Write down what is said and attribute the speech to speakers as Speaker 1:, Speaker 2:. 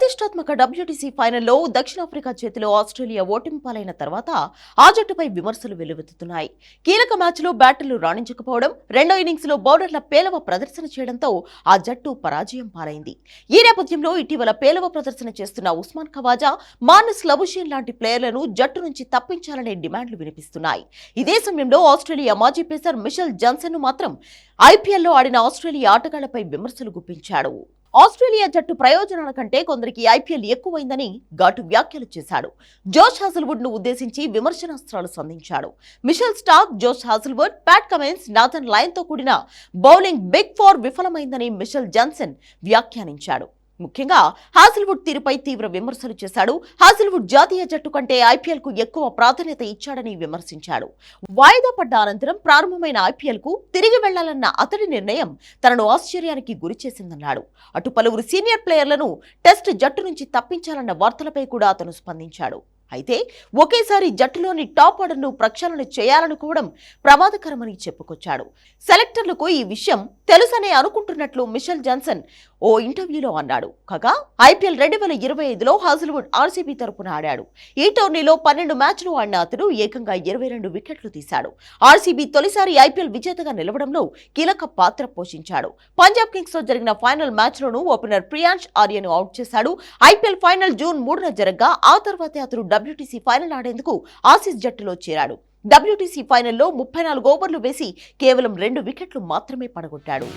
Speaker 1: ప్రతిష్టాత్మక డబ్ల్యూటీసీ ఫైనల్లో దక్షిణాఫ్రికా చేతిలో ఆస్ట్రేలియా ఓటమి పాలైన తర్వాత ఆ జట్టుపై విమర్శలు వెల్లువెత్తుతున్నాయి. కీలక మ్యాచ్లో బ్యాటర్లు రాణించకపోవడం, రెండో ఇన్నింగ్స్లో బౌలర్ల పేలవ ప్రదర్శన చేయడంతో ఆ జట్టు పరాజయం పాలైంది. ఈ నేపథ్యంలో ఇటీవల పేలవ ప్రదర్శన చేస్తున్న ఉస్మాన్ ఖవాజా, మార్నస్ లబుషేన్ లాంటి ప్లేయర్లను జట్టు నుంచి తప్పించాలనే డిమాండ్లు వినిపిస్తున్నాయి. ఇదే సమయంలో ఆస్ట్రేలియా మాజీ పేసర్ మిషెల్ జాన్సన్ మాత్రం ఐపీఎల్లో ఆడిన ఆస్ట్రేలియా ఆటగాళ్లపై విమర్శలు గుప్పించాడు. ఆస్ట్రేలియా జట్టు ప్రయోజనాల కంటే కొందరికి ఐపీఎల్ ఎక్కువైందని ఘాటు వ్యాఖ్యలు చేశాడు. జోష్ హాజల్వుడ్ ను ఉద్దేశించి విమర్శనాస్త్రాలు సంధించాడు. Mitchell Starc, Josh Hazlewood, Pat Cummins, Nathan Lyon తో కూడిన బౌలింగ్ బిగ్ ఫోర్ విఫలమైందని మిషెల్ జాన్సన్ వ్యాఖ్యానించాడు. ముఖ్యంగా హాజల్వుడ్ తీరుపై తీవ్ర విమర్శలు చేశాడు. హాజల్వుడ్ జాతీయ జట్టు కంటే ఐపీఎల్ కు ఎక్కువ ప్రాధాన్యత ఇచ్చాడని విమర్శించాడు. వాయిదా పడ్డ అనంతరం ప్రారంభమైన ఐపీఎల్ కు తిరిగి వెళ్లాలన్న అతడి నిర్ణయం తనను ఆశ్చర్యానికి గురిచేసిందన్నాడు. అటు పలువురు సీనియర్ ప్లేయర్లను టెస్ట్ జట్టు నుంచి తప్పించాలన్న వార్తలపై కూడా అతను స్పందించాడు. అయితే ఒకేసారి జట్టులోని టాప్ ఆర్డర్ను ప్రక్షాళన చేయాలనుకోవడం ప్రమాదకరమని చెప్పుకొచ్చాడు. సెలెక్టర్లకు ఈ విషయం తెలుసనే అనుకుంటున్నట్లు మిషెల్ జాన్సన్ ఓ ఇంటర్వ్యూలో అన్నాడు. కాగా ఐపీఎల్ 2025లో హాజల్వుడ్ ఆర్సీబీ తరపున ఆడాడు. ఈ టోర్నీలో 12 మ్యాచ్లు ఆడిన అతడు ఏకంగా 22 వికెట్లు తీశాడు. ఆర్సీబీ తొలిసారి ఐపీఎల్ విజేతగా నిలవడంలో కీలక పాత్ర పోషించాడు. పంజాబ్ కింగ్స్ తో జరిగిన ఫైనల్ మ్యాచ్లోనూ ఓపెనర్ ప్రియాంష్ ఆర్యను అవుట్ చేశాడు. ఐపీఎల్ ఫైనల్ జూన్ 3న జరగ్గా ఆ తర్వాతే అతడు డబ్ల్యూటీసీ ఫైనల్ ఆడేందుకు ఆసీస్ జట్టులో చేరాడు. డబ్ల్యూటీసీ ఫైనల్లో 34 ఓవర్లు వేసి కేవలం 2 వికెట్లు మాత్రమే పడగొట్టాడు.